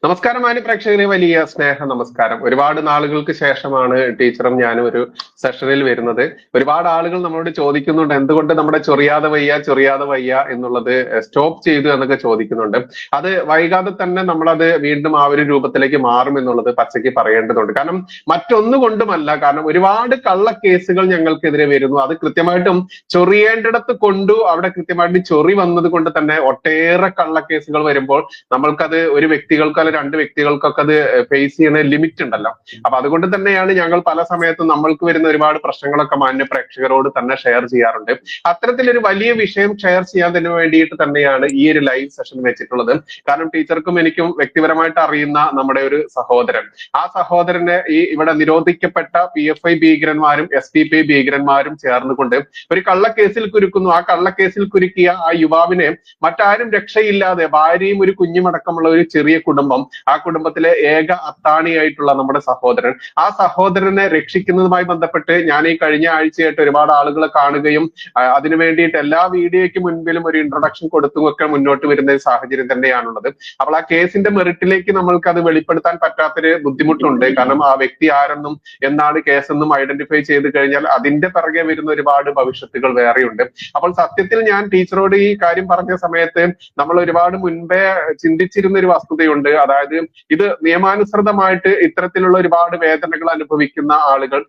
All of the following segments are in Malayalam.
നമസ്കാരം മാന്യ പ്രേക്ഷകരെ, വലിയ സ്നേഹ നമസ്കാരം. ഒരുപാട് നാളുകൾക്ക് ശേഷമാണ് ടീച്ചറും ഞാനും ഒരു സെഷനിൽ വരുന്നത്. ഒരുപാട് ആളുകൾ നമ്മളോട് ചോദിക്കുന്നുണ്ട് എന്തുകൊണ്ട് നമ്മുടെ ചൊറിയാതെ വയ്യ എന്നുള്ളത് സ്റ്റോപ്പ് ചെയ്തു എന്നൊക്കെ ചോദിക്കുന്നുണ്ട്. അത് വൈകാതെ തന്നെ നമ്മളത് വീണ്ടും ആ ഒരു രൂപത്തിലേക്ക് മാറും എന്നുള്ളത് പച്ചയ്ക്ക് പറയേണ്ടതുണ്ട്. കാരണം മറ്റൊന്നുകൊണ്ടുമല്ല, കാരണം ഒരുപാട് കള്ളക്കേസുകൾ ഞങ്ങൾക്കെതിരെ വരുന്നു. അത് കൃത്യമായിട്ടും ചൊറിയേണ്ടിടത്ത് കൊണ്ടു അവിടെ കൃത്യമായിട്ട് ചൊറി വന്നത് കൊണ്ട് തന്നെ ഒട്ടേറെ കള്ളക്കേസുകൾ വരുമ്പോൾ നമ്മൾക്കത് ഒരു വ്യക്തികൾക്ക് അല്ല രണ്ട് വ്യക്തികൾക്കൊക്കെ അത് ഫേസ് ചെയ്യുന്ന ലിമിറ്റ് ഉണ്ടല്ലോ. അപ്പൊ അതുകൊണ്ട് തന്നെയാണ് ഞങ്ങൾ പല സമയത്തും നമ്മൾക്ക് വരുന്ന ഒരുപാട് പ്രശ്നങ്ങളൊക്കെ മാന്യ പ്രേക്ഷകരോട് തന്നെ ഷെയർ ചെയ്യാറുണ്ട്. അത്തരത്തിലൊരു വലിയ വിഷയം ഷെയർ ചെയ്യാൻ തന്നെ വേണ്ടിയിട്ട് തന്നെയാണ് ഈ ഒരു ലൈവ് സെഷൻ വെച്ചിട്ടുള്ളത്. കാരണം ടീച്ചർക്കും എനിക്കും വ്യക്തിപരമായിട്ട് അറിയുന്ന നമ്മുടെ ഒരു സഹോദരൻ, ആ സഹോദരനെ ഈ ഇവിടെ നിരോധിക്കപ്പെട്ട PFI ഭീകരന്മാരും SDPI ഭീകരന്മാരും ചേർന്നുകൊണ്ട് ഒരു കള്ളക്കേസിൽ കുരുക്കുന്നു. ആ കള്ളക്കേസിൽ കുരുക്കിയ ആ യുവാവിനെ മറ്റാരും രക്ഷയില്ലാതെ ഭാര്യയും ഒരു കുഞ്ഞുമടക്കമുള്ള ഒരു ചെറിയ കുടുംബം, ആ കുടുംബത്തിലെ ഏക അത്താണിയായിട്ടുള്ള നമ്മുടെ സഹോദരൻ, ആ സഹോദരനെ രക്ഷിക്കുന്നതുമായി ബന്ധപ്പെട്ട് ഞാൻ ഈ കഴിഞ്ഞ ആഴ്ചയായിട്ട് ഒരുപാട് ആളുകളെ കാണുകയും അതിനു വേണ്ടിയിട്ട് എല്ലാ വീഡിയോയ്ക്ക് മുൻപിലും ഒരു ഇൻട്രൊഡക്ഷൻ കൊടുത്തും ഒക്കെ മുന്നോട്ട് വരുന്ന ഒരു സാഹചര്യം തന്നെയാണുള്ളത്. അപ്പോൾ ആ കേസിന്റെ മെറിറ്റിലേക്ക് നമ്മൾക്ക് അത് വെളിപ്പെടുത്താൻ പറ്റാത്തൊരു ബുദ്ധിമുട്ടുണ്ട്. കാരണം ആ വ്യക്തി ആരെന്നും എന്താണ് കേസെന്നും ഐഡന്റിഫൈ ചെയ്ത് കഴിഞ്ഞാൽ അതിന്റെ പിറകെ വരുന്ന ഒരുപാട് ഭവിഷ്യത്തുകൾ വേറെയുണ്ട്. അപ്പോൾ സത്യത്തിൽ ഞാൻ ടീച്ചറോട് ഈ കാര്യം പറഞ്ഞ സമയത്ത് നമ്മൾ ഒരുപാട് മുൻപേ ചിന്തിച്ചിരുന്ന ഒരു വസ്തുതയുണ്ട്. അതായത് ഇത് നിയമാനുസൃതമായിട്ട് ഇത്തരത്തിലുള്ള ഒരുപാട് വേദനകൾ അനുഭവിക്കുന്ന ആളുകൾ,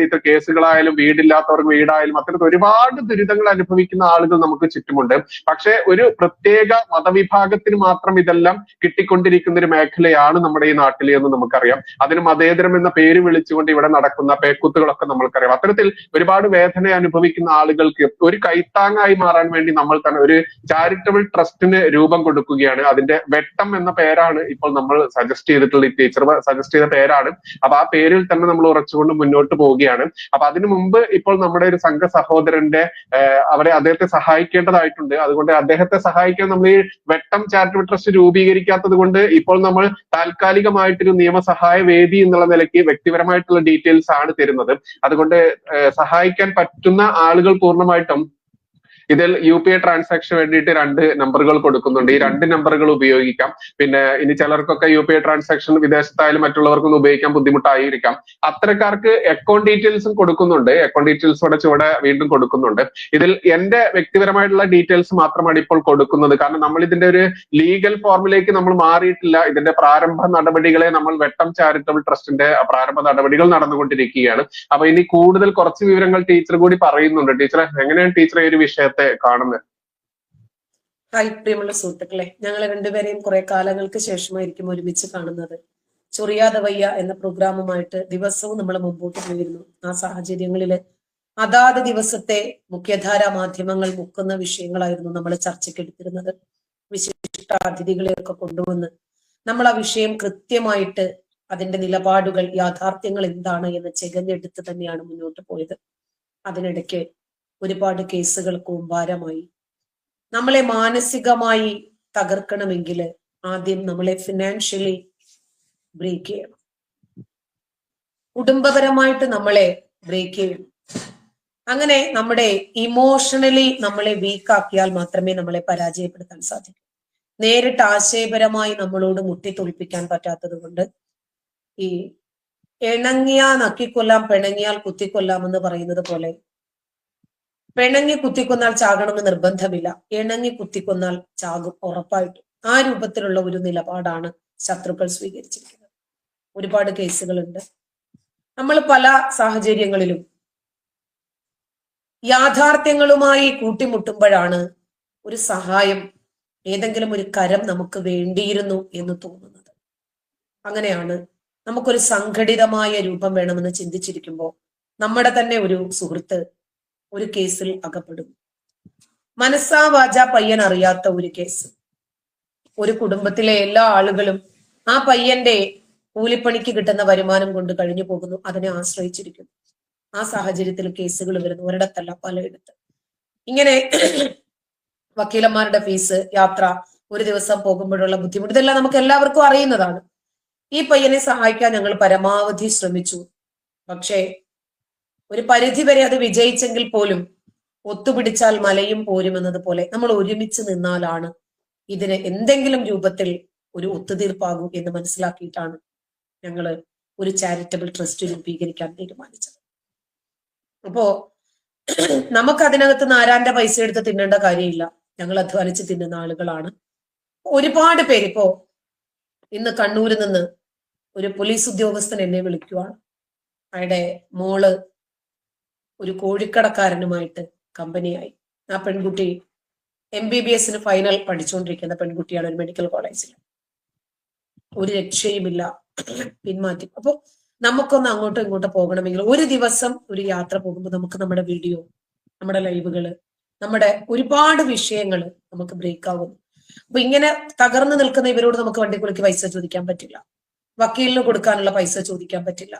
ഇത്ര കേസുകളായാലും വീടില്ലാത്തവർക്ക് വീടായാലും അത്തരത്തിൽ ഒരുപാട് ദുരിതങ്ങൾ അനുഭവിക്കുന്ന ആളുകൾ നമുക്ക് ചുറ്റുമുണ്ട്. പക്ഷെ ഒരു പ്രത്യേക മതവിഭാഗത്തിന് മാത്രം ഇതെല്ലാം കിട്ടിക്കൊണ്ടിരിക്കുന്ന ഒരു മേഖലയാണ് നമ്മുടെ ഈ നാട്ടിൽ എന്ന് നമുക്കറിയാം. അതിന് മതേതരം എന്ന പേര് വിളിച്ചുകൊണ്ട് ഇവിടെ നടക്കുന്ന പേക്കൂത്തുകളൊക്കെ നമ്മൾക്കറിയാം. അത്തരത്തിൽ ഒരുപാട് വേദന അനുഭവിക്കുന്ന ആളുകൾക്ക് ഒരു കൈത്താങ്ങായി മാറാൻ വേണ്ടി നമ്മൾ തന്നെ ഒരു ചാരിറ്റബിൾ ട്രസ്റ്റിന് രൂപം കൊടുക്കുകയാണ്. അതിന്റെ വെട്ടം എന്ന പേരാണ് ഇപ്പോൾ നമ്മൾ സജസ്റ്റ് ചെയ്തിട്ടുള്ള, ഈ ടീച്ചർ സജസ്റ്റ് ചെയ്ത പേരാണ്. അപ്പൊ ആ പേരിൽ തന്നെ നമ്മൾ ഉറച്ചുകൊണ്ട് മുന്നോട്ട് പോവുകയാണ്. അപ്പൊ അതിനു മുമ്പ് ഇപ്പോൾ നമ്മുടെ ഒരു സംഘ സഹോദരന്റെ അദ്ദേഹത്തെ സഹായിക്കേണ്ടതായിട്ടുണ്ട്. അതുകൊണ്ട് അദ്ദേഹത്തെ സഹായിക്കാൻ നമ്മൾ ഈ വെട്ടം ചാരിറ്റബിൾ ട്രസ്റ്റ് രൂപീകരിക്കാത്തത് കൊണ്ട് ഇപ്പോൾ നമ്മൾ താൽക്കാലികമായിട്ടൊരു നിയമസഹായ വേദി എന്നുള്ള നിലയ്ക്ക് വ്യക്തിപരമായിട്ടുള്ള ഡീറ്റെയിൽസ് ആണ് തരുന്നത്. അതുകൊണ്ട് സഹായിക്കാൻ പറ്റുന്ന ആളുകൾ പൂർണ്ണമായിട്ടും ഇതിൽ UPI ട്രാൻസാക്ഷൻ വേണ്ടിയിട്ട് 2 നമ്പറുകൾ കൊടുക്കുന്നുണ്ട്. ഈ 2 നമ്പറുകൾ ഉപയോഗിക്കാം. പിന്നെ ഇനി ചിലർക്കൊക്കെ UPI ട്രാൻസാക്ഷൻ വിദേശത്തായാലും മറ്റുള്ളവർക്കൊന്നും ഉപയോഗിക്കാൻ ബുദ്ധിമുട്ടായിരിക്കാം. അത്തരക്കാർക്ക് അക്കൗണ്ട് ഡീറ്റെയിൽസും കൊടുക്കുന്നുണ്ട്. അക്കൗണ്ട് ഡീറ്റെയിൽസോടെ ചുവടെ വീണ്ടും കൊടുക്കുന്നുണ്ട്. ഇതിൽ എന്റെ വ്യക്തിപരമായിട്ടുള്ള ഡീറ്റെയിൽസ് മാത്രമാണ് ഇപ്പോൾ കൊടുക്കുന്നത്. കാരണം നമ്മൾ ഇതിന്റെ ഒരു ലീഗൽ ഫോർമിലേക്ക് നമ്മൾ മാറിയിട്ടില്ല. ഇതിന്റെ പ്രാരംഭ നടപടികളെ നമ്മൾ വെട്ടം ചാരിറ്റബിൾ ട്രസ്റ്റിന്റെ പ്രാരംഭ നടപടികൾ നടന്നുകൊണ്ടിരിക്കുകയാണ്. അപ്പൊ ഇനി കൂടുതൽ കുറച്ച് വിവരങ്ങൾ ടീച്ചർ കൂടി പറയുന്നുണ്ട്. ടീച്ചർ എങ്ങനെയാണ് ടീച്ചർ ഈ ഒരു വിഷയത്തെ കാണുന്നത്? ഹായ് പ്രിയമുള്ള സുഹൃത്തുക്കളെ, ഞങ്ങൾ രണ്ടുപേരെയും കുറെ കാലങ്ങൾക്ക് ശേഷമായിരിക്കും ഒരുമിച്ച് കാണുന്നത്. ചൊറിയാതെ വയ്യ എന്ന പ്രോഗ്രാമുമായിട്ട് ദിവസവും നമ്മൾ മുമ്പോട്ട് പോയിരുന്നു. ആ സാഹചര്യങ്ങളിൽ അതാത് ദിവസത്തെ മുഖ്യധാരാ മാധ്യമങ്ങൾ മുക്കുന്ന വിഷയങ്ങളായിരുന്നു നമ്മൾ ചർച്ചയ്ക്ക് എടുത്തിരുന്നത്. വിശിഷ്ട അതിഥികളെയൊക്കെ കൊണ്ടുവന്ന് നമ്മൾ ആ വിഷയം കൃത്യമായിട്ട് അതിന്റെ നിലപാടുകൾ, യാഥാർത്ഥ്യങ്ങൾ എന്താണ് എന്ന് ചെകഞ്ഞെടുത്ത് തന്നെയാണ് മുന്നോട്ട് പോയത്. അതിനിടയ്ക്ക് ഒരുപാട് കേസുകൾ കൂമ്പാരമായി. നമ്മളെ മാനസികമായി തകർക്കണമെങ്കിൽ ആദ്യം നമ്മളെ ഫിനാൻഷ്യലി ബ്രേക്ക് ചെയ്യണം, കുടുംബപരമായിട്ട് നമ്മളെ ബ്രേക്ക് ചെയ്യണം. അങ്ങനെ നമ്മുടെ ഇമോഷണലി നമ്മളെ വീക്കാക്കിയാൽ മാത്രമേ നമ്മളെ പരാജയപ്പെടുത്താൻ സാധിക്കൂ. നേരിട്ട് ആശയപരമായി നമ്മളോട് മുട്ടിത്തൊളിപ്പിക്കാൻ പറ്റാത്തത് കൊണ്ട് ഈ ഇണങ്ങിയാൽ നക്കിക്കൊല്ലാം, പിണങ്ങിയാൽ കുത്തിക്കൊല്ലാം എന്ന് പറയുന്നത് പോലെ പിണങ്ങി കുത്തിക്കൊന്നാൽ ചാകണമെന്ന് നിർബന്ധമില്ല, ഇണങ്ങി കുത്തിക്കൊന്നാൽ ചാകും ഉറപ്പായിട്ടും. ആ രൂപത്തിലുള്ള ഒരു നിലപാടാണ് ശത്രുക്കൾ സ്വീകരിച്ചിരിക്കുന്നത്. ഒരുപാട് കേസുകളുണ്ട്. നമ്മൾ പല സാഹചര്യങ്ങളിലും യാഥാർത്ഥ്യങ്ങളുമായി കൂട്ടിമുട്ടുമ്പോഴാണ് ഒരു സഹായം, ഏതെങ്കിലും ഒരു കരം നമുക്ക് വേണ്ടിയിരുന്നു എന്ന് തോന്നുന്നത്. അങ്ങനെയാണ് നമുക്കൊരു സംഘടിതമായ രൂപം വേണമെന്ന് ചിന്തിച്ചിരിക്കുമ്പോൾ നമ്മുടെ തന്നെ ഒരു സുഹൃത്ത് ഒരു കേസിൽ അകപ്പെടും. മനസ്സാ വാച പയ്യൻ അറിയാത്ത ഒരു കേസ്. ഒരു കുടുംബത്തിലെ എല്ലാ ആളുകളും ആ പയ്യന്റെ കൂലിപ്പണിക്ക് കിട്ടുന്ന വരുമാനം കൊണ്ട് കഴിഞ്ഞു പോകുന്നു. അതിനെ ആശ്രയിച്ചിരിക്കുന്നു. ആ സാഹചര്യത്തിൽ കേസുകൾ വരുന്നു, ഒരിടത്തല്ല പലയിടത്ത്. ഇങ്ങനെ വക്കീലന്മാരുടെ ഫീസ്, യാത്ര, ഒരു ദിവസം പോകുമ്പോഴുള്ള ബുദ്ധിമുട്ട്, ഇതെല്ലാം നമുക്ക് എല്ലാവർക്കും അറിയുന്നതാണ്. ഈ പയ്യനെ സഹായിക്കാൻ ഞങ്ങൾ പരമാവധി ശ്രമിച്ചു. പക്ഷേ ഒരു പരിധി വരെ അത് വിജയിച്ചെങ്കിൽ പോലും ഒത്തുപിടിച്ചാൽ മലയും പോരുമെന്നത് പോലെ നമ്മൾ ഒരുമിച്ച് നിന്നാലാണ് ഇതിന് എന്തെങ്കിലും രൂപത്തിൽ ഒരു ഒത്തുതീർപ്പാകൂ എന്ന് മനസ്സിലാക്കിയിട്ടാണ് ഞങ്ങള് ഒരു ചാരിറ്റബിൾ ട്രസ്റ്റ് രൂപീകരിക്കാൻ തീരുമാനിച്ചത്. അപ്പോ നമുക്ക് അതിനകത്ത് നാരാന്റെ പൈസ എടുത്ത് തിന്നേണ്ട കാര്യമില്ല. ഞങ്ങൾ അധ്വാനിച്ച് തിന്നുന്ന ആളുകളാണ്. ഒരുപാട് പേര് ഇപ്പോ ഇന്ന് കണ്ണൂരിൽ നിന്ന് ഒരു പോലീസ് ഉദ്യോഗസ്ഥൻ എന്നെ വിളിക്കുവാണ്. അയാളുടെ മോള് ഒരു കോഴിക്കടക്കാരനുമായിട്ട് കമ്പനിയായി. ആ പെൺകുട്ടി MBBS ഫൈനൽ പഠിച്ചുകൊണ്ടിരിക്കുന്ന പെൺകുട്ടിയാണ്, ഒരു മെഡിക്കൽ കോളേജിൽ. ഒരു രക്ഷയുമില്ല, പിന്മാറ്റി. അപ്പൊ നമുക്കൊന്ന് അങ്ങോട്ടും ഇങ്ങോട്ടും പോകണമെങ്കിൽ ഒരു ദിവസം ഒരു യാത്ര പോകുമ്പോൾ നമുക്ക് നമ്മുടെ വീഡിയോ, നമ്മുടെ ലൈവുകള്, നമ്മുടെ ഒരുപാട് വിഷയങ്ങൾ നമുക്ക് ബ്രേക്ക് ആവുന്നു. അപ്പൊ ഇങ്ങനെ തകർന്നു നിൽക്കുന്ന ഇവരോട് നമുക്ക് വണ്ടിക്കുള്ളിക്ക് പൈസ ചോദിക്കാൻ പറ്റില്ല, വക്കീലിന് കൊടുക്കാനുള്ള പൈസ ചോദിക്കാൻ പറ്റില്ല.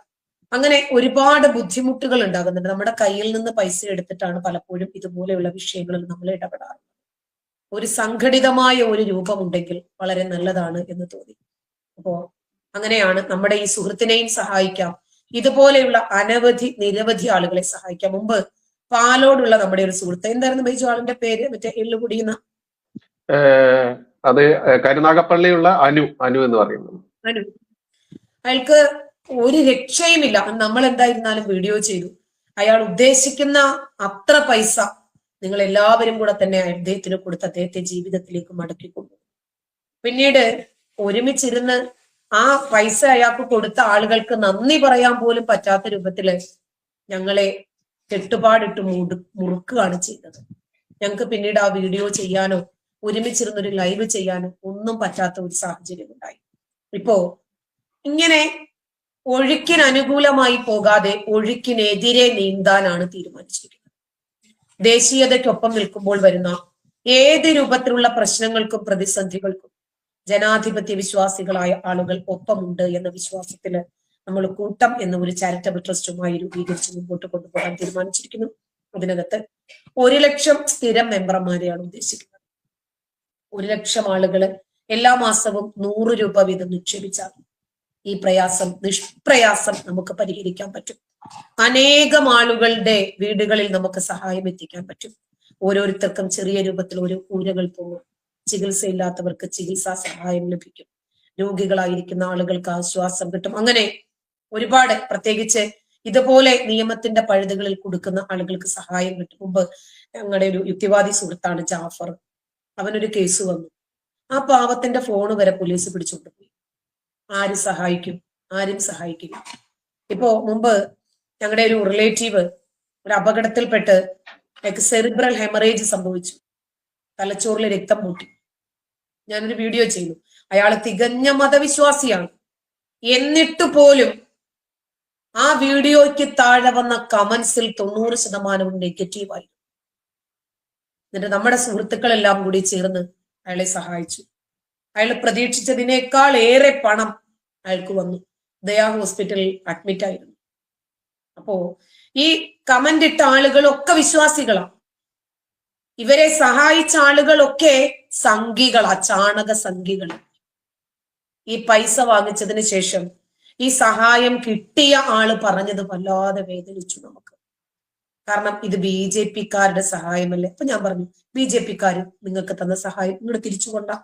അങ്ങനെ ഒരുപാട് ബുദ്ധിമുട്ടുകൾ ഉണ്ടാകുന്നുണ്ട്. നമ്മുടെ കയ്യിൽ നിന്ന് പൈസ എടുത്തിട്ടാണ് പലപ്പോഴും ഇതുപോലെയുള്ള വിഷയങ്ങളിൽ നമ്മൾ ഇടപെടാറ്. ഒരു സംഘടിതമായ ഒരു രൂപമുണ്ടെങ്കിൽ വളരെ നല്ലതാണ് എന്ന് തോന്നി. അപ്പോ അങ്ങനെയാണ് നമ്മുടെ ഈ സുഹൃത്തിനെയും സഹായിക്കാം, ഇതുപോലെയുള്ള നിരവധി ആളുകളെ സഹായിക്കാം. മുമ്പ് പാലോടുള്ള നമ്മുടെ ഒരു സുഹൃത്ത്, എന്തായിരുന്നു ബൈജു ആളിന്റെ പേര്, മറ്റേ എള്ളുകുടിയുന്ന, അത് കരുനാഗപ്പള്ളിയുള്ള അനു എന്ന് പറയുന്നത്. അനു, അയാൾക്ക് ഒരു രക്ഷയുമില്ല. നമ്മൾ എന്തായിരുന്നാലും വീഡിയോ ചെയ്തു. അയാൾ ഉദ്ദേശിക്കുന്ന അത്ര പൈസ നിങ്ങൾ എല്ലാവരും കൂടെ തന്നെ അദ്ദേഹത്തിന് കൊടുത്ത് അദ്ദേഹത്തെ ജീവിതത്തിലേക്ക് മടക്കിക്കൊണ്ടു. പിന്നീട് ഒരുമിച്ചിരുന്ന് ആ പൈസ അയാൾക്ക് കൊടുത്ത ആളുകൾക്ക് നന്ദി പറയാൻ പോലും പറ്റാത്ത രൂപത്തില് ഞങ്ങളെ കെട്ടുപാടിട്ട് മുറുക്കുകയാണ് ചെയ്തത്. ഞങ്ങൾക്ക് പിന്നീട് ആ വീഡിയോ ചെയ്യാനോ ഒരുമിച്ചിരുന്നൊരു ലൈവ് ചെയ്യാനോ ഒന്നും പറ്റാത്ത ഒരു സാഹചര്യം ഉണ്ടായി. ഇപ്പോ ഇങ്ങനെ ഒഴുക്കിന് അനുകൂലമായി പോകാതെ ഒഴുക്കിനെതിരെ നീന്താനാണ് തീരുമാനിച്ചിരിക്കുന്നത്. ദേശീയതയ്ക്കൊപ്പം നിൽക്കുമ്പോൾ വരുന്ന ഏത് രൂപത്തിലുള്ള പ്രശ്നങ്ങൾക്കും പ്രതിസന്ധികൾക്കും ജനാധിപത്യ വിശ്വാസികളായ ആളുകൾ ഒപ്പമുണ്ട് എന്ന വിശ്വാസത്തില് നമ്മൾ കൂട്ടം എന്ന ഒരു ചാരിറ്റബിൾ ട്രസ്റ്റുമായി രൂപീകരിച്ച് മുമ്പോട്ട് കൊണ്ടുപോകാൻ തീരുമാനിച്ചിരിക്കുന്നു. അതിനകത്ത് 1 ലക്ഷം സ്ഥിരം മെമ്പർമാരെയാണ് ഉദ്ദേശിക്കുന്നത്. 1 ലക്ഷം ആളുകള് എല്ലാ മാസവും 100 രൂപ വീതം നിക്ഷേപിച്ചാൽ ഈ പ്രയാസം നിഷ്പ്രയാസം നമുക്ക് പരിഹരിക്കാൻ പറ്റും. അനേകം ആളുകളുടെ വീടുകളിൽ നമുക്ക് സഹായം എത്തിക്കാൻ പറ്റും. ഓരോരുത്തർക്കും ചെറിയ രൂപത്തിൽ ഒരു കൂരകൾ പോകും. ചികിത്സയില്ലാത്തവർക്ക് ചികിത്സാ സഹായം ലഭിക്കും. രോഗികളായിരിക്കുന്ന ആളുകൾക്ക് ആശ്വാസം കിട്ടും. അങ്ങനെ ഒരുപാട്, പ്രത്യേകിച്ച് ഇതുപോലെ നിയമത്തിന്റെ പഴുതുകളിൽ കൊടുക്കുന്ന ആളുകൾക്ക് സഹായം കിട്ടും. മുമ്പ് ഞങ്ങളുടെ ഒരു യുക്തിവാദി സുഹൃത്താണ് ജാഫർ. അവനൊരു കേസ് വന്നു. ആ പാവത്തിന്റെ ഫോണ് വരെ പോലീസ് പിടിച്ചുകൊണ്ടുപോയി. ആര് സഹായിക്കും? ആരും സഹായിക്കില്ല. ഇപ്പോ മുമ്പ് ഞങ്ങളുടെ ഒരു റിലേറ്റീവ് ഒരു അപകടത്തിൽപ്പെട്ട് സെറിബ്രൽ ഹെമറേജ് സംഭവിച്ചു. തലച്ചോറിലെ രക്തം മൂട്ടി. ഞാനൊരു വീഡിയോ ചെയ്തു. അയാൾ തികഞ്ഞ മതവിശ്വാസിയാണ്. എന്നിട്ട് പോലും ആ വീഡിയോയ്ക്ക് താഴെ വന്ന കമന്റ്സിൽ 90% നെഗറ്റീവായി. എന്നിട്ട് നമ്മുടെ സുഹൃത്തുക്കളെല്ലാം കൂടി ചേർന്ന് അയാളെ സഹായിച്ചു. അയാൾ പ്രതീക്ഷിച്ചതിനേക്കാൾ ഏറെ പണം അയാൾക്ക് വന്നു. ദയാ ഹോസ്പിറ്റലിൽ അഡ്മിറ്റ് ആയിരുന്നു. അപ്പോ ഈ കമന്റ് ഇട്ട ആളുകളൊക്കെ വിശ്വാസികളാണ്. ഇവരെ സഹായിച്ച ആളുകളൊക്കെ സംഘികളാ, ചാണക സംഘികൾ. ഈ പൈസ വാങ്ങിച്ചതിന് ശേഷം ഈ സഹായം കിട്ടിയ ആള് പറഞ്ഞത് വല്ലാതെ വേദനിച്ചു നമുക്ക്. കാരണം ഇത് BJP-ക്കാരുടെ സഹായമല്ലേ. അപ്പൊ ഞാൻ പറഞ്ഞു, BJP-ക്കാര് നിങ്ങൾക്ക് തന്ന സഹായം നിങ്ങൾ തിരിച്ചുകൊണ്ടാ.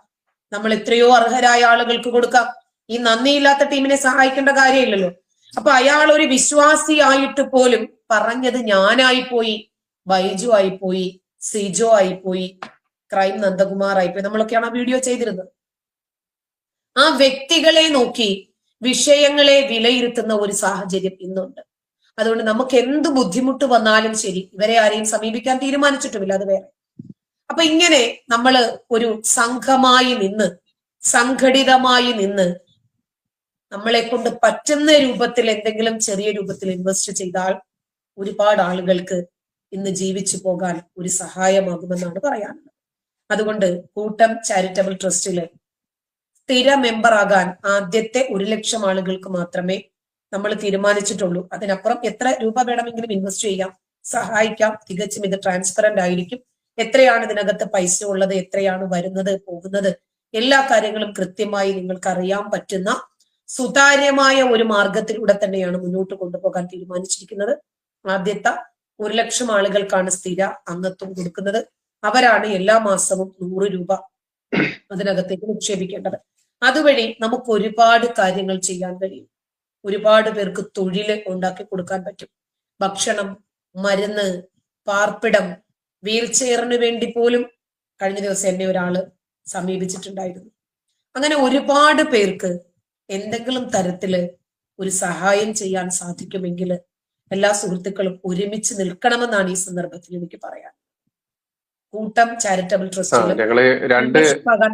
നമ്മൾ എത്രയോ അർഹരായ ആളുകൾക്ക് കൊടുക്കാം. ഈ നന്ദിയില്ലാത്ത ടീമിനെ സഹായിക്കേണ്ട കാര്യമില്ലല്ലോ. അപ്പൊ അയാൾ ഒരു വിശ്വാസിയായിട്ട് പോലും പറഞ്ഞത് ഞാനായിപ്പോയി, ബൈജു ആയിപ്പോയി, സിജോ ആയിപ്പോയി, ക്രൈം നന്ദകുമാർ ആയിപ്പോയി. നമ്മളൊക്കെയാണ് ആ വീഡിയോ ചെയ്തിരുന്നത്. ആ വ്യക്തികളെ നോക്കി വിഷയങ്ങളെ വിലയിരുത്തുന്ന ഒരു സാഹചര്യം ഇന്നുണ്ട്. അതുകൊണ്ട് നമുക്ക് എന്ത് ബുദ്ധിമുട്ട് വന്നാലും ശരി, ഇവരെ ആരെയും സമീപിക്കാൻ തീരുമാനിച്ചിട്ടുമില്ല, അത് വേറെ. അപ്പൊ ഇങ്ങനെ നമ്മള് ഒരു സംഘമായി നിന്ന്, സംഘടിതമായി നിന്ന് നമ്മളെ കൊണ്ട് പറ്റുന്ന രൂപത്തിൽ എന്തെങ്കിലും ചെറിയ രൂപത്തിൽ ഇൻവെസ്റ്റ് ചെയ്താൽ ഒരുപാട് ആളുകൾക്ക് ഇന്ന് ജീവിച്ചു പോകാൻ ഒരു സഹായമാകുമെന്നാണ് പറയാനുള്ളത്. അതുകൊണ്ട് കൂട്ടം ചാരിറ്റബിൾ ട്രസ്റ്റില് സ്ഥിര മെമ്പർ ആകാൻ ആദ്യത്തെ 1 ലക്ഷം ആളുകൾക്ക് മാത്രമേ നമ്മൾ തീരുമാനിച്ചിട്ടുള്ളൂ. അതിനപ്പുറം എത്ര രൂപ വേണമെങ്കിലും ഇൻവെസ്റ്റ് ചെയ്യാം, സഹായിക്കാം. തികച്ചും ഇത് ട്രാൻസ്പെറന്റ് ആയിരിക്കും. എത്രയാണ് ഇതിനകത്ത് പൈസ ഉള്ളത്, എത്രയാണ് വരുന്നത് പോകുന്നത്, എല്ലാ കാര്യങ്ങളും കൃത്യമായി നിങ്ങൾക്ക് അറിയാൻ പറ്റുന്ന സുതാര്യമായ ഒരു മാർഗത്തിലൂടെ തന്നെയാണ് മുന്നോട്ട് കൊണ്ടുപോകാൻ തീരുമാനിച്ചിരിക്കുന്നത്. ആദ്യത്തെ 1 ലക്ഷം ആളുകൾക്കാണ് സ്ഥിര അംഗത്വം കൊടുക്കുന്നത്. അവരാണ് എല്ലാ മാസവും 100 രൂപ അതിനകത്തേക്ക് നിക്ഷേപിക്കേണ്ടത്. അതുവഴി നമുക്ക് ഒരുപാട് കാര്യങ്ങൾ ചെയ്യാൻ കഴിയും. ഒരുപാട് പേർക്ക് തൊഴിൽ ഉണ്ടാക്കി കൊടുക്കാൻ പറ്റും. ഭക്ഷണം, മരുന്ന്, പാർപ്പിടം, വീൽ ചെയറിന് വേണ്ടി പോലും കഴിഞ്ഞ ദിവസം എന്നെ ഒരാള് സമീപിച്ചിട്ടുണ്ടായിരുന്നു. അങ്ങനെ ഒരുപാട് പേർക്ക് എന്തെങ്കിലും തരത്തില് ഒരു സഹായം ചെയ്യാൻ സാധിക്കുമെങ്കിൽ എല്ലാ സുഹൃത്തുക്കളും ഒരുമിച്ച് നിൽക്കണമെന്നാണ് ഈ സന്ദർഭത്തിൽ എനിക്ക് പറയാൻ. കൂട്ടം ചാരിറ്റബിൾ ട്രസ്റ്റിൽ ഞങ്ങള്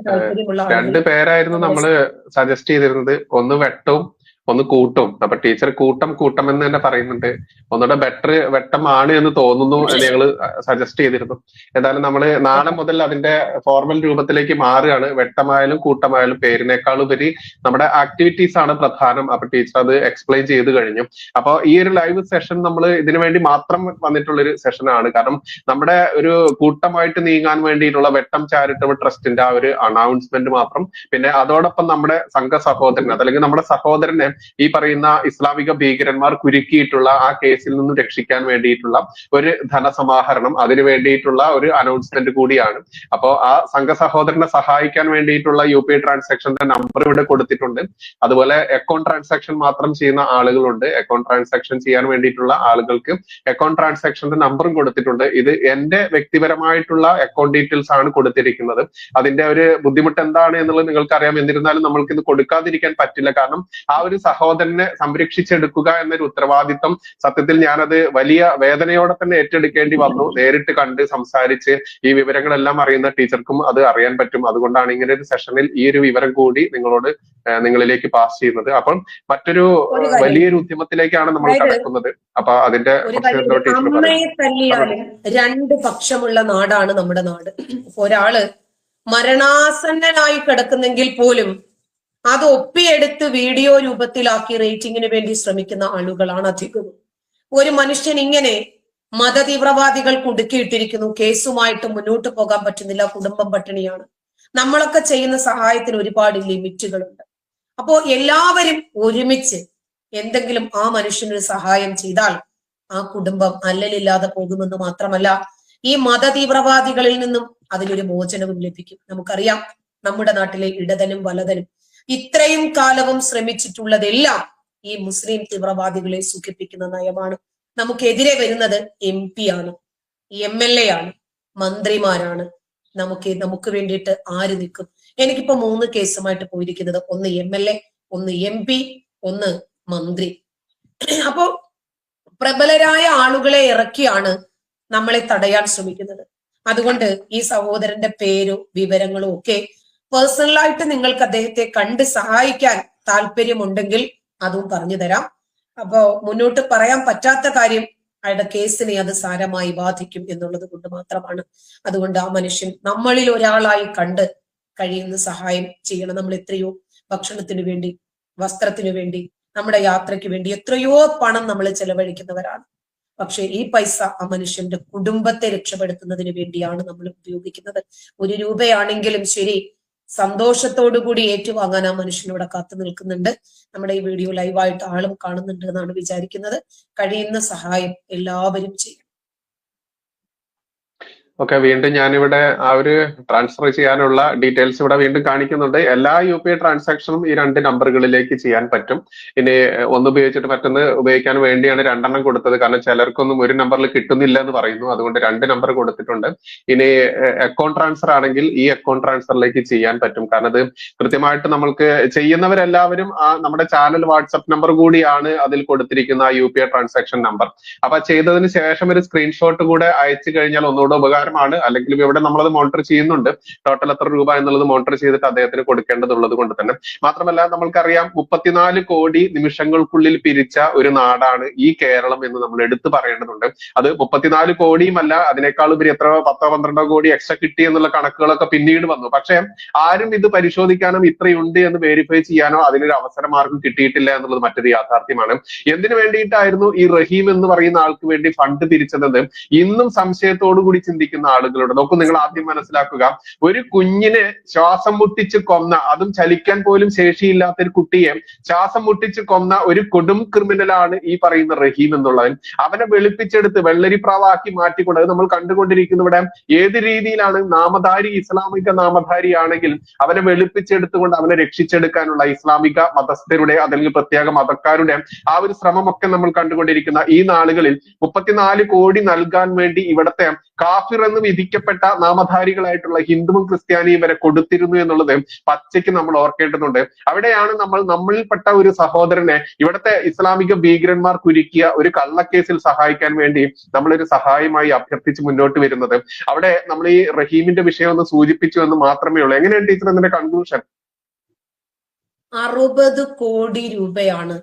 താല്പര്യമുള്ള രണ്ട് പേരായിരുന്നു നമ്മള് സജസ്റ്റ് ചെയ്തിരുന്നത്. ഒന്ന് വെട്ടവും ഒന്ന് കൂട്ടും. അപ്പൊ ടീച്ചർ കൂട്ടം എന്ന് തന്നെ പറയുന്നുണ്ട്. ഒന്നുകൂടെ ബെറ്റർ വെട്ടമാണ് എന്ന് തോന്നുന്നു എന്ന് ഞങ്ങൾ സജസ്റ്റ് ചെയ്തിരുന്നു. എന്തായാലും നമ്മള് നാളെ മുതൽ അതിന്റെ ഫോർമൽ രൂപത്തിലേക്ക് മാറുകയാണ്. വെട്ടമായാലും കൂട്ടമായാലും പേരിനേക്കാൾ ഉപരി നമ്മുടെ ആക്ടിവിറ്റീസ് ആണ് പ്രധാനം. അപ്പൊ ടീച്ചർ അത് എക്സ്പ്ലെയിൻ ചെയ്ത് കഴിഞ്ഞു. അപ്പൊ ഈ ഒരു ലൈവ് സെഷൻ നമ്മൾ ഇതിനു വേണ്ടി മാത്രം വന്നിട്ടുള്ളൊരു സെഷനാണ്. കാരണം നമ്മുടെ ഒരു കൂട്ടമായിട്ട് നീങ്ങാൻ വേണ്ടിയിട്ടുള്ള വെട്ടം ചാരിറ്റബിൾ ട്രസ്റ്റിന്റെ ആ ഒരു അനൗൺസ്മെന്റ് മാത്രം, പിന്നെ അതോടൊപ്പം നമ്മുടെ സംഘ സഹോദരൻ അതല്ലെങ്കിൽ നമ്മുടെ സഹോദരനെ ഈ പറയുന്ന ഇസ്ലാമിക ഭീകരന്മാർ കുരുക്കിയിട്ടുള്ള ആ കേസിൽ നിന്നും രക്ഷിക്കാൻ വേണ്ടിയിട്ടുള്ള ഒരു ധനസമാഹരണം, അതിനു വേണ്ടിയിട്ടുള്ള ഒരു അനൗൺസ്മെന്റ് കൂടിയാണ്. അപ്പോ ആ സംഘ സഹോദരനെ സഹായിക്കാൻ വേണ്ടിയിട്ടുള്ള UPI ട്രാൻസാക്ഷന്റെ നമ്പർ ഇവിടെ കൊടുത്തിട്ടുണ്ട്. അതുപോലെ അക്കൗണ്ട് ട്രാൻസാക്ഷൻ മാത്രം ചെയ്യുന്ന ആളുകളുണ്ട്. അക്കൗണ്ട് ട്രാൻസാക്ഷൻ ചെയ്യാൻ വേണ്ടിയിട്ടുള്ള ആളുകൾക്ക് അക്കൗണ്ട് ട്രാൻസാക്ഷന്റെ നമ്പറും കൊടുത്തിട്ടുണ്ട്. ഇത് എന്റെ വ്യക്തിപരമായിട്ടുള്ള അക്കൗണ്ട് ഡീറ്റെയിൽസ് ആണ് കൊടുത്തിരിക്കുന്നത്. അതിന്റെ ഒരു ബുദ്ധിമുട്ട് എന്താണ് എന്നുള്ളത് നിങ്ങൾക്ക് അറിയാം. എന്നിരുന്നാലും നമ്മൾക്ക് ഇത് കൊടുക്കാതിരിക്കാൻ പറ്റില്ല. കാരണം ആ ഒരു സഹോദരനെ സംരക്ഷിച്ചെടുക്കുക എന്നൊരു ഉത്തരവാദിത്വം സത്യത്തിൽ ഞാനത് വലിയ വേദനയോടെ തന്നെ ഏറ്റെടുക്കേണ്ടി വന്നു. നേരിട്ട് കണ്ട് സംസാരിച്ച് ഈ വിവരങ്ങളെല്ലാം അറിയുന്ന ടീച്ചർക്കും അത് അറിയാൻ പറ്റും. അതുകൊണ്ടാണ് ഇങ്ങനെ ഒരു സെഷനിൽ ഈ ഒരു വിവരം കൂടി നിങ്ങളിലേക്ക് പാസ് ചെയ്യുന്നത്. അപ്പം മറ്റൊരു വലിയൊരു ഉദ്യമത്തിലേക്കാണ് നമ്മൾ കടക്കുന്നത്. അപ്പൊ അതിന്റെ അമ്മയെ തല്ലിയാലും രണ്ട് പക്ഷമുള്ള നാടാണ് നമ്മുടെ നാട്. ഒരാള് മരണാസന്നനായി കിടക്കുന്നെങ്കിൽ പോലും അത് ഒപ്പിയെടുത്ത് വീഡിയോ രൂപത്തിലാക്കി റേറ്റിംഗിന് വേണ്ടി ശ്രമിക്കുന്ന ആളുകളാണ് അധികവും. ഒരു മനുഷ്യൻ ഇങ്ങനെ മതതീവ്രവാദികൾ കുടുക്കിയിട്ടിരിക്കുന്നു, കേസുമായിട്ട് മുന്നോട്ട് പോകാൻ പറ്റുന്നില്ല, കുടുംബം പട്ടിണിയാണ്. നമ്മളൊക്കെ ചെയ്യുന്ന സഹായത്തിന് ഒരുപാട് ലിമിറ്റുകളുണ്ട്. അപ്പോ എല്ലാവരും ഒരുമിച്ച് എന്തെങ്കിലും ആ മനുഷ്യനൊരു സഹായം ചെയ്താൽ ആ കുടുംബം അല്ലലില്ലാതെ പോകുമെന്ന് മാത്രമല്ല, ഈ മതതീവ്രവാദികളിൽ നിന്നും അതിനൊരു മോചനവും ലഭിക്കും. നമുക്കറിയാം നമ്മുടെ നാട്ടിലെ ഇടതനും വലതനും ഇത്രയും കാലവും ശ്രമിച്ചിട്ടുള്ളതെല്ലാം ഈ മുസ്ലിം തീവ്രവാദികളെ സുഖിപ്പിക്കുന്ന നയമാണ്. നമുക്കെതിരെ വരുന്നത് MP ആണ്, MLA ആണ്, മന്ത്രിമാരാണ്. നമുക്ക് വേണ്ടിയിട്ട് ആര് നിൽക്കും? എനിക്കിപ്പോ 3 കേസുമായിട്ട് പോയിരിക്കുന്നത്, ഒന്ന് MLA, ഒന്ന് MP, ഒന്ന് മന്ത്രി. അപ്പോ പ്രബലരായ ആളുകളെ ഇറക്കിയാണ് നമ്മളെ തടയാൻ ശ്രമിക്കുന്നത്. അതുകൊണ്ട് ഈ സഹോദരന്റെ പേരും വിവരങ്ങളും ഒക്കെ പേഴ്സണലായിട്ട് നിങ്ങൾക്ക് അദ്ദേഹത്തെ കണ്ട് സഹായിക്കാൻ താല്പര്യമുണ്ടെങ്കിൽ അതും പറഞ്ഞു തരാം. അപ്പോ മുന്നോട്ട് പറയാൻ പറ്റാത്ത കാര്യം അയാളുടെ കേസിനെ അത് സാരമായി ബാധിക്കും എന്നുള്ളത് കൊണ്ട് മാത്രമാണ്. അതുകൊണ്ട് ആ മനുഷ്യൻ നമ്മളിൽ ഒരാളായി കണ്ട് കഴിയുന്ന സഹായം ചെയ്യണം. നമ്മൾ എത്രയോ ഭക്ഷണത്തിന് വേണ്ടി, വസ്ത്രത്തിനു വേണ്ടി, നമ്മുടെ യാത്രയ്ക്ക് വേണ്ടി എത്രയോ പണം നമ്മൾ ചെലവഴിക്കുന്നവരാണ്. പക്ഷെ ഈ പൈസ ആ മനുഷ്യന്റെ കുടുംബത്തെ രക്ഷപ്പെടുത്തുന്നതിന് വേണ്ടിയാണ് നമ്മൾ ഉപയോഗിക്കുന്നത്. 1 രൂപയാണെങ്കിലും ശരി, സന്തോഷത്തോടുകൂടി ഏറ്റുവാങ്ങാൻ ആ മനുഷ്യനോട് കാത്തു നിൽക്കുന്നുണ്ട്. നമ്മുടെ ഈ വീഡിയോ ലൈവായിട്ട് ആളും കാണുന്നുണ്ട് എന്നാണ് വിചാരിക്കുന്നത്. കഴിയുന്ന സഹായം എല്ലാവരും ചെയ്യും. ഓക്കെ, വീണ്ടും ഞാനിവിടെ ആ ഒരു ട്രാൻസ്ഫർ ചെയ്യാനുള്ള ഡീറ്റെയിൽസ് ഇവിടെ വീണ്ടും കാണിക്കുന്നുണ്ട്. എല്ലാ UPI ട്രാൻസാക്ഷനും ഈ 2 നമ്പറുകളിലേക്ക് ചെയ്യാൻ പറ്റും. ഇനി ഒന്ന് ഉപയോഗിച്ചിട്ട് മറ്റൊന്ന് ഉപയോഗിക്കാൻ വേണ്ടിയാണ് 2 എണ്ണം കൊടുത്തത്. കാരണം ചിലർക്കൊന്നും ഒരു നമ്പറിൽ കിട്ടുന്നില്ല എന്ന് പറയുന്നു. അതുകൊണ്ട് 2 നമ്പർ കൊടുത്തിട്ടുണ്ട്. ഇനി അക്കൗണ്ട് ട്രാൻസ്ഫർ ആണെങ്കിൽ ഈ അക്കൗണ്ട് ട്രാൻസ്ഫറിലേക്ക് ചെയ്യാൻ പറ്റും. കാരണം അത് കൃത്യമായിട്ട് നമ്മൾക്ക് ചെയ്യുന്നവരെല്ലാവരും ആ നമ്മുടെ ചാനൽ വാട്സപ്പ് നമ്പർ കൂടിയാണ് അതിൽ കൊടുത്തിരിക്കുന്ന ആ UPI ട്രാൻസാക്ഷൻ നമ്പർ. അപ്പൊ ചെയ്തതിന് ശേഷം ഒരു സ്ക്രീൻഷോട്ട് കൂടെ അയച്ചു കഴിഞ്ഞാൽ ഒന്നുകൂടെ ഉപകാരമാണ്. അല്ലെങ്കിൽ ഇവിടെ നമ്മളത് മോണിറ്റർ ചെയ്യുന്നുണ്ട്. ടോട്ടൽ എത്ര രൂപ എന്നുള്ളത് മോണിറ്റർ ചെയ്തിട്ട് അദ്ദേഹത്തിന് കൊടുക്കേണ്ടതുള്ളത് കൊണ്ട് തന്നെ. മാത്രമല്ല നമ്മൾക്കറിയാം 34 കോടി നിമിഷങ്ങൾക്കുള്ളിൽ പിരിച്ച ഒരു നാടാണ് ഈ കേരളം എന്ന് നമ്മൾ എടുത്തു പറയേണ്ടതുണ്ട്. അത് 34 കോടിയുമല്ല, അതിനേക്കാൾ ഉപരി എത്ര 10-12 കോടി എക്സ്ട്രാ കിട്ടി എന്നുള്ള കണക്കുകളൊക്കെ പിന്നീട് വന്നു. പക്ഷെ ആരും ഇത് പരിശോധിക്കാനോ ഇത്രയുണ്ട് എന്ന് വെരിഫൈ ചെയ്യാനോ അതിനൊരു അവസരം ആർക്കും കിട്ടിയിട്ടില്ല എന്നുള്ളത് മറ്റൊരു യാഥാർത്ഥ്യമാണ്. എന്തിനു വേണ്ടിയിട്ടായിരുന്നു ഈ റഹീം എന്ന് പറയുന്ന ആൾക്ക് വേണ്ടി ഫണ്ട് പിരിച്ചതെന്ന് ഇന്നും സംശയത്തോടു കൂടി ചിന്തിക്കുന്ന കണ്ടുകൊണ്ടിരിക്കുന്ന ആളുകളുണ്ട്. നോക്കൂ, നിങ്ങൾ ആദ്യം മനസ്സിലാക്കുക, ഒരു കുഞ്ഞിനെ ശ്വാസം മുട്ടിച്ച് കൊന്ന, അതും ചലിക്കാൻ പോലും ശേഷിയില്ലാത്ത ഒരു കുട്ടിയെ ശ്വാസം മുട്ടിച്ച് കൊന്ന ഒരു കൊടും ക്രിമിനലാണ് ഈ പറയുന്ന റഹീം എന്നുള്ളവൻ. അവനെ വെളുപ്പിച്ചെടുത്ത് വെള്ളരിപ്രാവാക്കി മാറ്റിക്കൊണ്ട്, അത് നമ്മൾ കണ്ടുകൊണ്ടിരിക്കുന്ന ഇവിടെ ഏത് രീതിയിലാണ് നാമധാരി ഇസ്ലാമിക നാമധാരിയാണെങ്കിൽ അവനെ വെളുപ്പിച്ചെടുത്തുകൊണ്ട് അവനെ രക്ഷിച്ചെടുക്കാനുള്ള ഇസ്ലാമിക മതസ്ഥരുടെ അല്ലെങ്കിൽ പ്രത്യേക മതക്കാരുടെ ആ ഒരു ശ്രമമൊക്കെ നമ്മൾ കണ്ടുകൊണ്ടിരിക്കുന്ന ഈ നാളുകളിൽ 34 കോടി നൽകാൻ വേണ്ടി ഇവിടത്തെ കാഫിർ എന്ന് വിധിക്കപ്പെട്ട നാമധാരികളായിട്ടുള്ള ഹിന്ദുവും ക്രിസ്ത്യാനിയും വരെ കൊടുത്തിരുന്നു എന്നുള്ളത് പച്ചയ്ക്ക് നമ്മൾ ഓർക്കേണ്ടതുണ്ട്. അവിടെയാണ് നമ്മളിൽപ്പെട്ട ഒരു സഹോദരനെ ഇവിടുത്തെ ഇസ്ലാമിക ഭീകരന്മാർ കുരുക്കിയ ഒരു കള്ളക്കേസിൽ സഹായിക്കാൻ വേണ്ടി നമ്മളൊരു സഹായമായി അഭ്യർത്ഥിച്ച് മുന്നോട്ട് വരുന്നത്. അവിടെ നമ്മൾ ഈ റഹീമിന്റെ വിഷയം ഒന്ന് സൂചിപ്പിച്ചു എന്ന് മാത്രമേ ഉള്ളൂ. എങ്ങനെയാണ് ടീച്ചർ അതിന്റെ കൺക്ലൂഷൻ? 60 കോടി രൂപയാണ്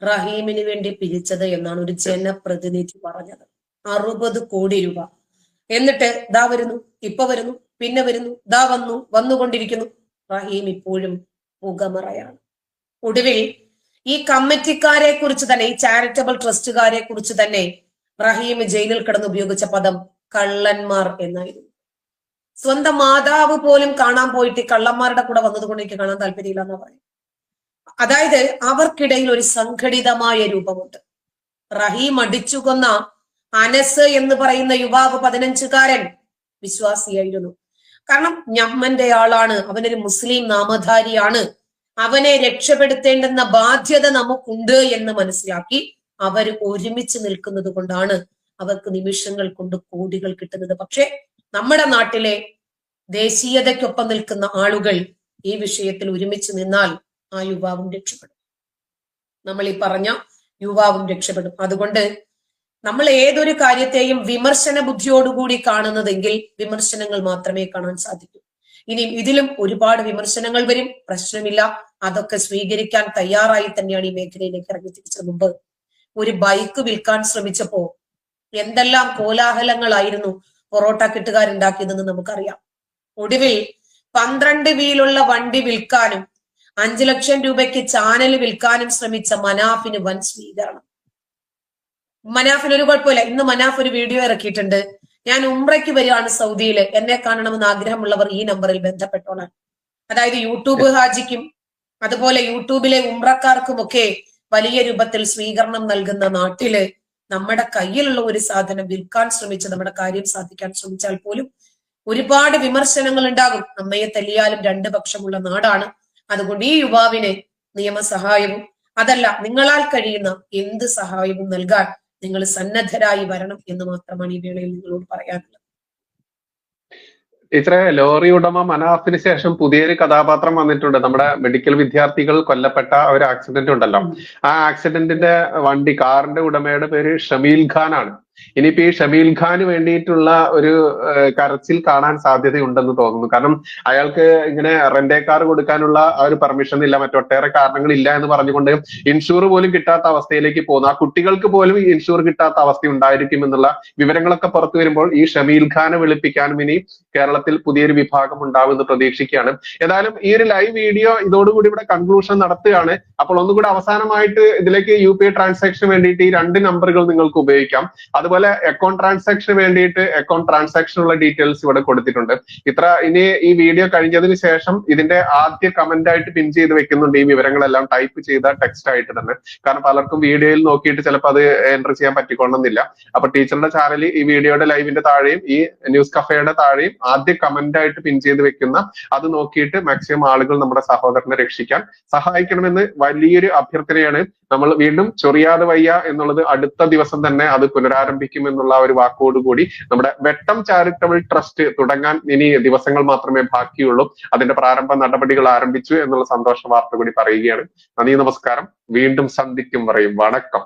റഹീമിന് വേണ്ടി പിരിച്ചത് എന്നാണ് ഒരു ജനപ്രതിനിധി പറഞ്ഞത്. 60 കോടി രൂപ. എന്നിട്ട് ദാ വരുന്നു, ഇപ്പൊ വരുന്നു, പിന്നെ വരുന്നു, ദാ വന്നുകൊണ്ടിരിക്കുന്നു. റഹീം ഇപ്പോഴും പുകമറയാണ്. ഒടുവിൽ ഈ കമ്മിറ്റിക്കാരെ കുറിച്ച് തന്നെ, ഈ ചാരിറ്റബിൾ ട്രസ്റ്റുകാരെ കുറിച്ച് തന്നെ റഹീം ജയിലിൽ കിടന്ന് ഉപയോഗിച്ച പദം കള്ളന്മാർ എന്നായിരുന്നു. സ്വന്തം മാതാവ് പോലും കാണാൻ പോയിട്ട് കള്ളന്മാരുടെ കൂടെ വന്നതുകൊണ്ട് എനിക്ക് കാണാൻ താല്പര്യമില്ല എന്നാ പറയും. അതായത് അവർക്കിടയിൽ ഒരു സംഘടിതമായ രൂപമുണ്ട്. റഹീം അടിച്ചുകൊന്ന അനസ് എന്ന് പറയുന്ന യുവാവ് 15കാരൻ വിശ്വാസിയായിരുന്നു. കാരണം ഞമ്മന്റെ ആളാണ്, അവനൊരു മുസ്ലിം നാമധാരിയാണ്, അവനെ രക്ഷപ്പെടുത്തേണ്ടുന്ന ബാധ്യത നമുക്കുണ്ട് എന്ന് മനസ്സിലാക്കി അവർ ഒരുമിച്ച് നിൽക്കുന്നത് കൊണ്ടാണ് അവർക്ക് നിമിഷങ്ങൾ കൊണ്ട് കോടികൾ കിട്ടുന്നത്. പക്ഷെ നമ്മുടെ നാട്ടിലെ ദേശീയതയ്ക്കൊപ്പം നിൽക്കുന്ന ആളുകൾ ഈ വിഷയത്തിൽ ഒരുമിച്ച് നിന്നാൽ ആ യുവാവും രക്ഷപ്പെടും. നമ്മൾ ഈ പറഞ്ഞ യുവാവും രക്ഷപ്പെടും. അതുകൊണ്ട് നമ്മൾ ഏതൊരു കാര്യത്തെയും വിമർശന ബുദ്ധിയോടുകൂടി കാണുന്നതെങ്കിൽ വിമർശനങ്ങൾ മാത്രമേ കാണാൻ സാധിക്കൂ. ഇനി ഇതിലും ഒരുപാട് വിമർശനങ്ങൾ വരും, പ്രശ്നമില്ല. അതൊക്കെ സ്വീകരിക്കാൻ തയ്യാറായി തന്നെയാണ് ഈ മേഖലയിലേക്ക് ഇറങ്ങി തിരിച്ചത്. മുമ്പ് ഒരു ബൈക്ക് വിൽക്കാൻ ശ്രമിച്ചപ്പോ എന്തെല്ലാം കോലാഹലങ്ങളായിരുന്നു പൊറോട്ട കിട്ടുകാരുണ്ടാക്കിയതെന്ന് നമുക്കറിയാം. ഒടുവിൽ 12 വീലുള്ള വണ്ടി വിൽക്കാനും 5 ലക്ഷം രൂപയ്ക്ക് ചാനൽ വിൽക്കാനും ശ്രമിച്ച മനാഫിന് വൻ സ്വീകരണം. മനാഫിന് ഒരു കുഴപ്പമില്ല. ഇന്ന് മനാഫ് ഒരു വീഡിയോ ഇറക്കിയിട്ടുണ്ട്. ഞാൻ ഉംറയ്ക്ക് വരികയാണ് സൗദിയിൽ, എന്നെ കാണണമെന്ന് ആഗ്രഹമുള്ളവർ ഈ നമ്പറിൽ ബന്ധപ്പെട്ടോളാൻ. അതായത് യൂട്യൂബ് ഹാജിക്കും അതുപോലെ യൂട്യൂബിലെ ഉംറക്കാർക്കുമൊക്കെ വലിയ രൂപത്തിൽ സ്വീകരണം നൽകുന്ന നാട്ടില് നമ്മുടെ കയ്യിലുള്ള ഒരു സാധനം വിൽക്കാൻ ശ്രമിച്ച് നമ്മുടെ കാര്യം സാധിക്കാൻ ശ്രമിച്ചാൽ പോലും ഒരുപാട് വിമർശനങ്ങൾ ഉണ്ടാകും. അമ്മയെ തല്ലിയാലും 2 പക്ഷമുള്ള നാടാണ്. അതുകൊണ്ട് ഈ യുവാവിന് നിയമസഹായവും അതല്ല നിങ്ങളാൽ കഴിയുന്ന എന്ത് സഹായവും നൽകാൻ നിങ്ങൾ സന്നദ്ധരായി വരണം എന്ന് മാത്രമാണ് ഈ വേളയിൽ നിങ്ങളോട് പറയാനുള്ളത്. ടീച്ചറെ, ലോറി ഉടമ മനാഫിന് ശേഷം പുതിയൊരു കഥാപാത്രം വന്നിട്ടുണ്ട്. നമ്മുടെ മെഡിക്കൽ വിദ്യാർത്ഥികൾ കൊല്ലപ്പെട്ട ഒരു ആക്സിഡന്റ് ഉണ്ടല്ലോ, ആ ആക്സിഡന്റിന്റെ കാറിന്റെ ഉടമയുടെ പേര് ഷമീൽ ഖാൻ ആണ്. ഇനിയിപ്പോ ഈ ഷമീൽ ഖാന് വേണ്ടിയിട്ടുള്ള ഒരു കരച്ചിൽ കാണാൻ സാധ്യതയുണ്ടെന്ന് തോന്നുന്നു. കാരണം അയാൾക്ക് ഇങ്ങനെ റെന്റേ കാർ കൊടുക്കാനുള്ള ആ ഒരു പെർമിഷൻ ഇല്ല, മറ്റൊട്ടേറെ കാരണങ്ങളില്ല എന്ന് പറഞ്ഞുകൊണ്ട് ഇൻഷൂർ പോലും കിട്ടാത്ത അവസ്ഥയിലേക്ക് പോകുന്നു. ആ കുട്ടികൾക്ക് പോലും ഇൻഷൂർ കിട്ടാത്ത അവസ്ഥ ഉണ്ടായിരിക്കും എന്നുള്ള വിവരങ്ങളൊക്കെ പുറത്തു വരുമ്പോൾ ഈ ഷമീൽ ഖാനെ വെളുപ്പിക്കാനും ഇനി കേരളത്തിൽ പുതിയൊരു വിഭാഗം ഉണ്ടാവുമെന്ന് പ്രതീക്ഷിക്കുകയാണ്. ഏതായാലും ഈ ഒരു ലൈവ് വീഡിയോ ഇതോടുകൂടി ഇവിടെ കൺക്ലൂഷൻ നടത്തുകയാണ്. അപ്പോൾ ഒന്നുകൂടി അവസാനമായിട്ട് ഇതിലേക്ക് UPI ട്രാൻസാക്ഷന് വേണ്ടിയിട്ട് ഈ 2 നമ്പറുകൾ നിങ്ങൾക്ക് ഉപയോഗിക്കാം. അതുപോലെ അക്കൗണ്ട് ട്രാൻസാക്ഷന് വേണ്ടിയിട്ട് അക്കൗണ്ട് ട്രാൻസാക്ഷനുള്ള ഡീറ്റെയിൽസ് ഇവിടെ കൊടുത്തിട്ടുണ്ട്. ഇനി ഈ വീഡിയോ കഴിഞ്ഞതിന് ശേഷം ഇതിന്റെ ആദ്യ കമന്റ് ആയിട്ട് പിൻ ചെയ്ത് വെക്കുന്നുണ്ട് ഈ വിവരങ്ങളെല്ലാം ടൈപ്പ് ചെയ്ത ടെക്സ്റ്റ് ആയിട്ട് തന്നെ. കാരണം പലർക്കും വീഡിയോയിൽ നോക്കിയിട്ട് ചിലപ്പോൾ അത് എൻറ്റർ ചെയ്യാൻ പറ്റിക്കൊള്ളുന്നില്ല. അപ്പൊ ടീച്ചറുടെ ചാനലിൽ ഈ വീഡിയോയുടെ ലൈവിന്റെ താഴെയും ഈ ന്യൂസ് കഫേയുടെ താഴെയും ആദ്യ കമന്റ് ആയിട്ട് പിൻ ചെയ്ത് വെക്കുന്ന അത് നോക്കിയിട്ട് മാക്സിമം ആളുകൾ നമ്മുടെ സഹോദരനെ രക്ഷിക്കാൻ സഹായിക്കണമെന്ന് വലിയൊരു അഭ്യർത്ഥനയാണ്. നമ്മൾ വീണ്ടും ചൊറിയാതെ വയ്യ എന്നുള്ളത് അടുത്ത ദിവസം തന്നെ അത് പുനരാരംഭിക്കുമെന്നുള്ള ഒരു വാക്കോടുകൂടി നമ്മുടെ വെട്ടം ചാരിറ്റബിൾ ട്രസ്റ്റ് തുടങ്ങാൻ ഇനി ദിവസങ്ങൾ മാത്രമേ ബാക്കിയുള്ളൂ. അതിന്റെ പ്രാരംഭ നടപടികൾ ആരംഭിച്ചു എന്നുള്ള സന്തോഷ വാർത്ത കൂടി പറയുകയാണ്. നന്ദി, നമസ്കാരം. വീണ്ടും സന്ധിക്കും പറയും. വണക്കം.